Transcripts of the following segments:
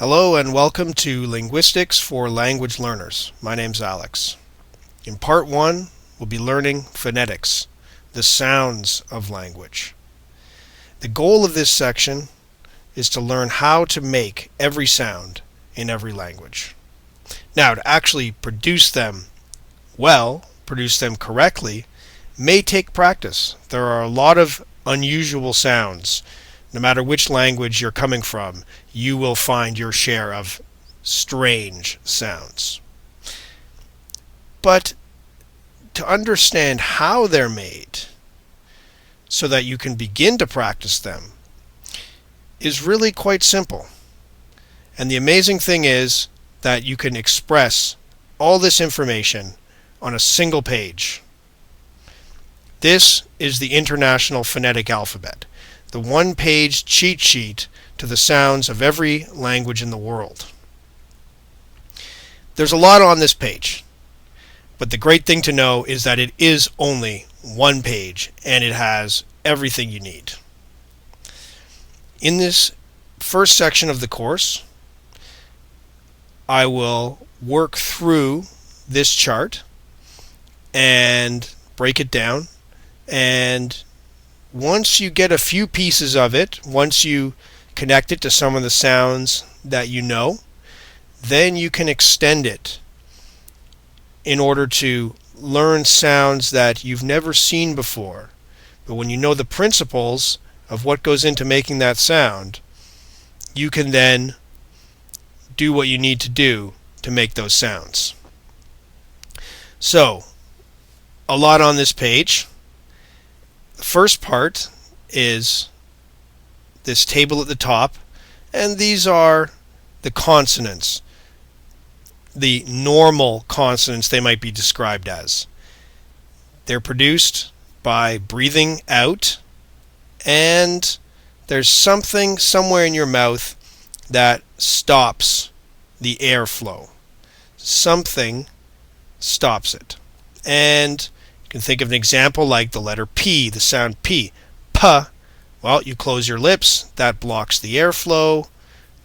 Hello and welcome to Linguistics for Language Learners. My name's Alex. In part 1, we'll be learning phonetics, the sounds of language. The goal of this section is to learn how to make every sound in every language. Now, to actually produce them well, produce them correctly, may take practice. There are a lot of unusual sounds. No matter which language you're coming from, you will find your share of strange sounds. But to understand how they're made so that you can begin to practice them is really quite simple. And the amazing thing is that you can express all this information on a single page. This is the International Phonetic Alphabet, the one-page cheat sheet to the sounds of every language in the world. There's a lot on this page, but the great thing to know is that it is only one page and it has everything you need. In this first section of the course, I will work through this chart and break it down, and once you get a few pieces of it, once you connect it to some of the sounds that you know, then you can extend it in order to learn sounds that you've never seen before. But when you know the principles of what goes into making that sound, you can then do what you need to do to make those sounds. So, a lot on this page. The first part is this table at the top, and these are the consonants, the normal consonants they might be described as. They're produced by breathing out, and there's something somewhere in your mouth that stops the airflow. Something stops it. And you can think of an example like the letter P, the sound P. P. Well, you close your lips, that blocks the airflow,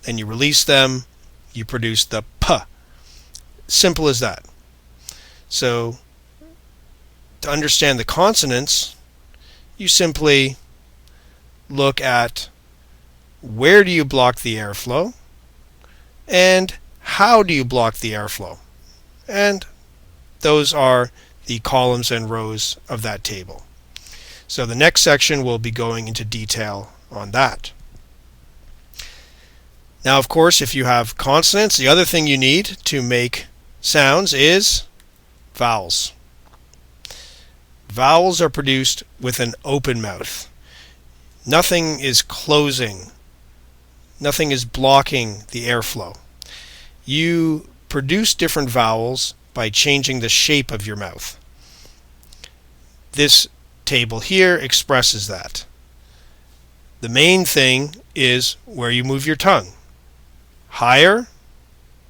then you release them, you produce the P. Simple as that. So, to understand the consonants, you simply look at where do you block the airflow and how do you block the airflow. And those are the columns and rows of that table. So the next section will be going into detail on that. Now, of course, if you have consonants, the other thing you need to make sounds is vowels. Vowels are produced with an open mouth. Nothing is closing. Nothing is blocking the airflow. You produce different vowels by changing the shape of your mouth. This table here expresses that. The main thing is where you move your tongue. Higher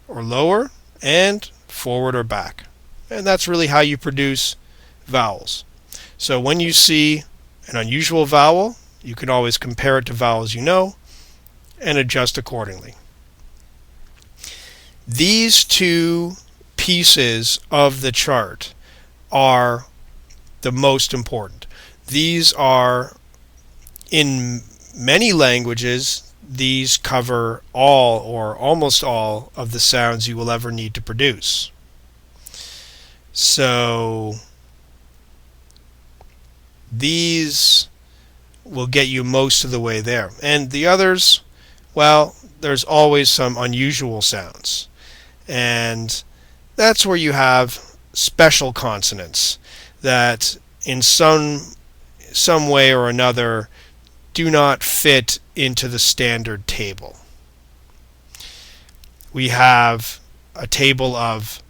or lower, and forward or back. And that's really how you produce vowels. So when you see an unusual vowel, you can always compare it to vowels you know and adjust accordingly. These two pieces of the chart are the most important. These are, in many languages, these cover all or almost all of the sounds you will ever need to produce. So these will get you most of the way there. And the others, well, there's always some unusual sounds. And that's where you have special consonants that in some way or another do not fit into the standard table. We have a table of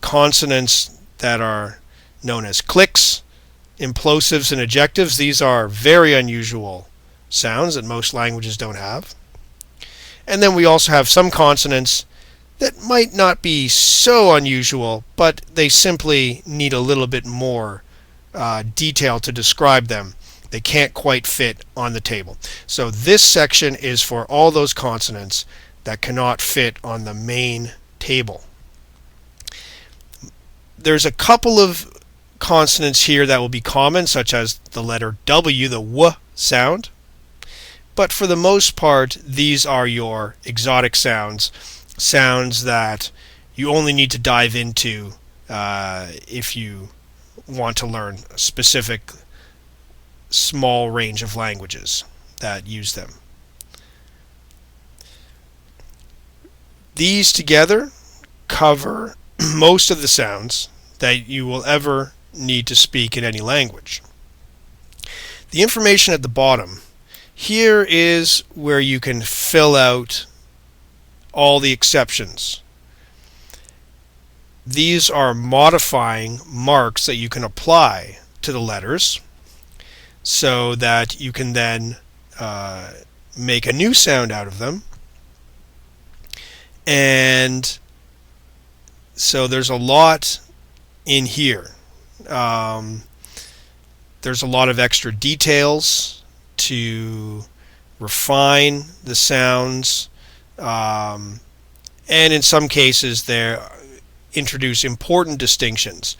consonants that are known as clicks, implosives, and ejectives. These are very unusual sounds that most languages don't have. And then we also have some consonants that might not be so unusual, but they simply need a little bit more detail to describe them. They can't quite fit on the table. So this section is for all those consonants that cannot fit on the main table. There's a couple of consonants here that will be common, such as the letter W, the W sound. But for the most part, these are your exotic sounds, sounds that you only need to dive into if you want to learn a specific small range of languages that use them. These together cover most of the sounds that you will ever need to speak in any language. The information at the bottom here is where you can fill out all the exceptions. These are modifying marks that you can apply to the letters so that you can then make a new sound out of them. And so there's a lot in here. There's a lot of extra details to refine the sounds, and in some cases they introduce important distinctions,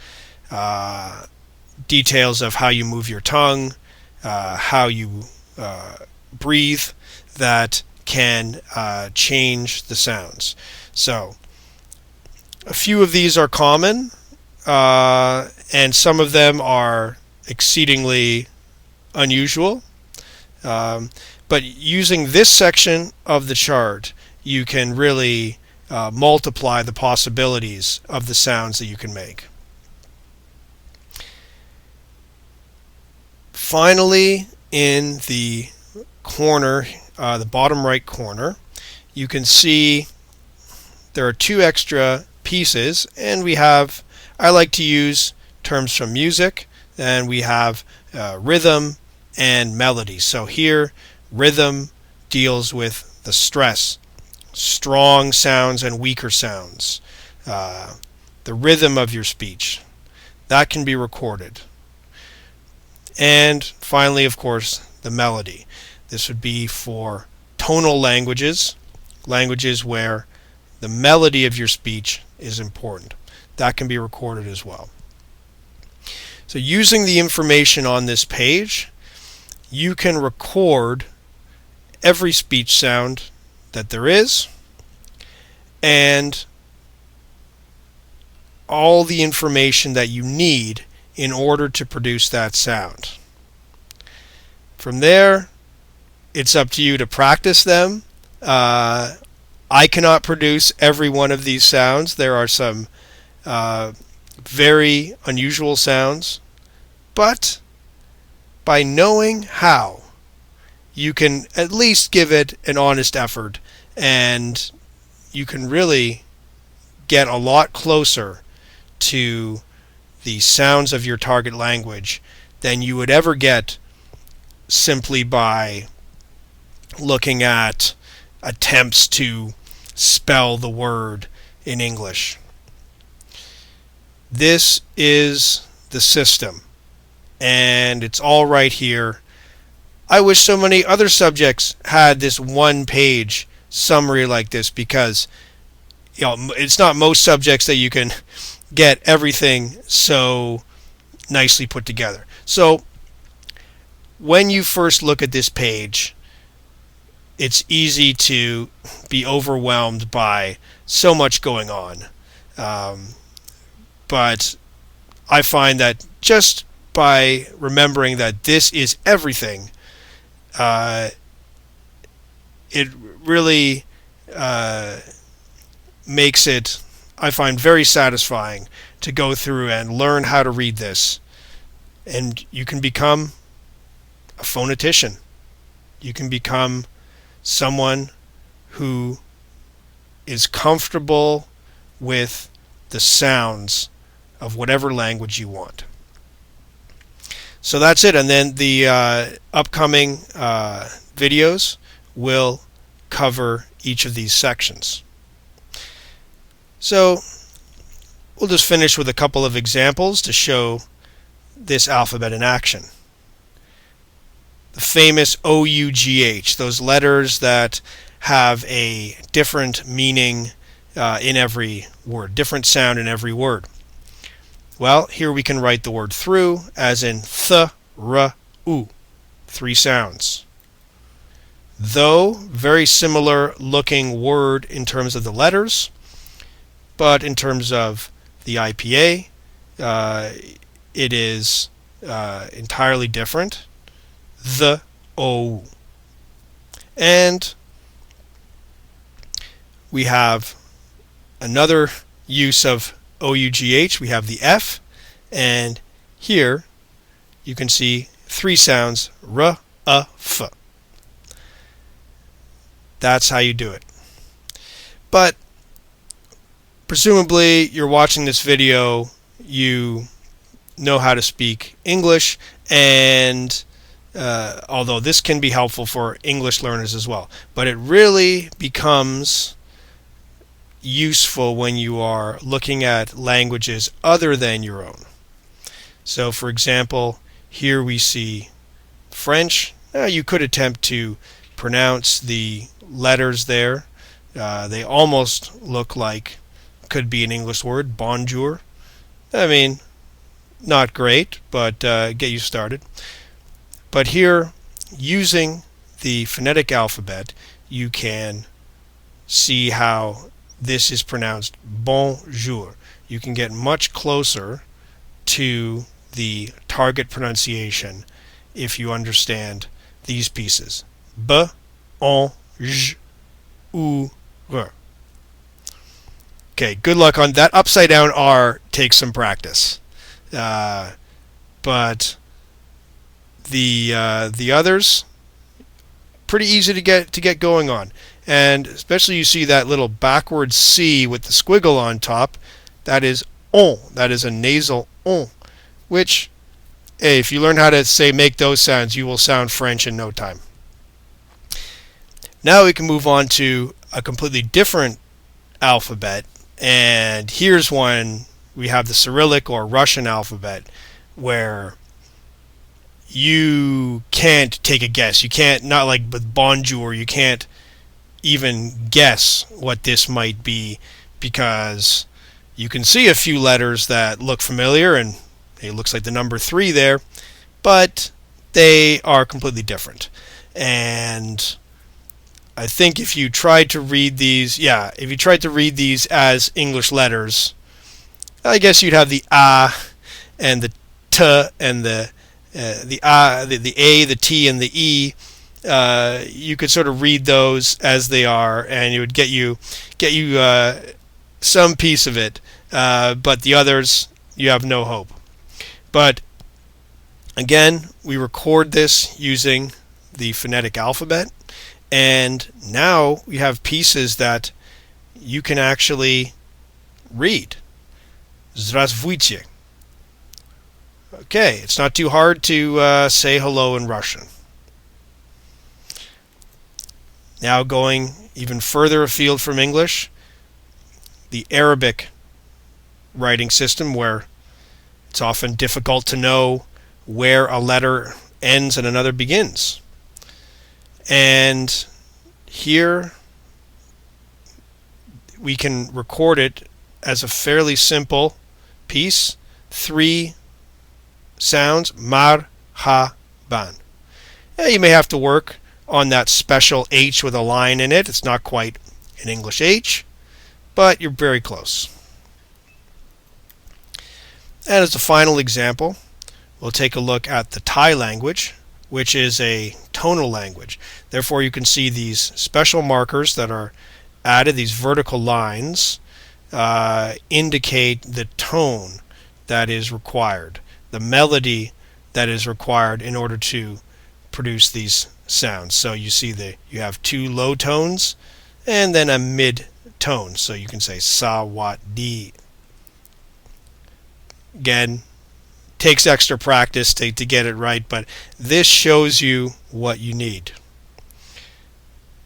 details of how you move your tongue, how you breathe, that can change the sounds. So a few of these are common, and some of them are exceedingly unusual. But using this section of the chart, you can really multiply the possibilities of the sounds that you can make. Finally, in the corner, the bottom right corner, you can see there are two extra pieces, and we have, I like to use terms from music, and we have rhythm and melody. So here, rhythm deals with the stress, strong sounds and weaker sounds, the rhythm of your speech. That can be recorded. And finally, of course, the melody. This would be for tonal languages, languages where the melody of your speech is important. That can be recorded as well. So using the information on this page, you can record every speech sound that there is and all the information that you need in order to produce that sound. From there, it's up to you to practice them. I cannot produce every one of these sounds. There are some very unusual sounds, but by knowing how, you can at least give it an honest effort, and you can really get a lot closer to the sounds of your target language than you would ever get simply by looking at attempts to spell the word in English. This is the system, and it's all right here. I wish so many other subjects had this one-page summary like this, because it's not most subjects that you can get everything so nicely put together. So when you first look at this page, it's easy to be overwhelmed by so much going on. But I find that just by remembering that this is everything, it really makes it, I find, very satisfying to go through and learn how to read this. And you can become a phonetician. You can become someone who is comfortable with the sounds of whatever language you want. So that's it, and then the upcoming videos will cover each of these sections. So we'll just finish with a couple of examples to show this alphabet in action. The famous OUGH, those letters that have a different meaning in every word, different sound in every word? Well, here we can write the word through as in th, r, u, 3 sounds. Though, very similar looking word in terms of the letters, but in terms of the IPA, it is entirely different. The O. And we have another use of OUGH. We have the F, and here you can see 3 sounds, R, F. That's how you do it. But presumably you're watching this video, you know how to speak English, and although this can be helpful for English learners as well, but it really becomes useful when you are looking at languages other than your own. So for example, here we see French. You could attempt to pronounce the letters there. They almost look like could be an English word, bonjour. I mean, not great, but get you started. But here, using the phonetic alphabet, you can see how this is pronounced bonjour. You can get much closer to the target pronunciation if you understand these pieces. B, on, j, ou, r. Okay, good luck on that. Upside down R takes some practice. But the others, pretty easy to get going on. And especially you see that little backwards C with the squiggle on top. That is on. That is a nasal on. Which, hey, if you learn how to make those sounds, you will sound French in no time. Now we can move on to a completely different alphabet. And here's one. We have the Cyrillic or Russian alphabet, where you can't take a guess. You can't, not like with bonjour, you can't even guess what this might be, because you can see a few letters that look familiar, and it looks like the number 3 there, but they are completely different. And I think if you tried to read these, as English letters, I guess you'd have the A and the T and the A, the T and the E. You could sort of read those as they are, and it would get you some piece of it. But the others, you have no hope. But again, we record this using the phonetic alphabet, and now we have pieces that you can actually read. Здравствуйте. Okay, it's not too hard to say hello in Russian. Now going even further afield from English, the Arabic writing system, where it's often difficult to know where a letter ends and another begins. And here we can record it as a fairly simple piece, 3 sounds, marhaban. You may have to work on that special H with a line in it. It's not quite an English H, but you're very close. And as a final example, we'll take a look at the Thai language, which is a tonal language. Therefore, you can see these special markers that are added, these vertical lines, indicate the tone that is required, the melody that is required in order to produce these sounds. So you see you have 2 low tones and then a mid tone. So you can say sa, wat, di. Again, takes extra practice to get it right, but this shows you what you need.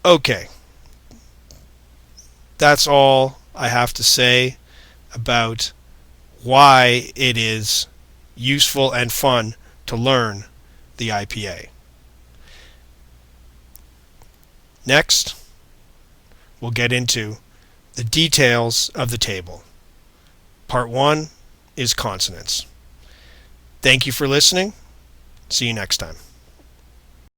Okay. That's all I have to say about why it is useful and fun to learn the IPA. Next, we'll get into the details of the table. Part 1 is consonants. Thank you for listening. See you next time.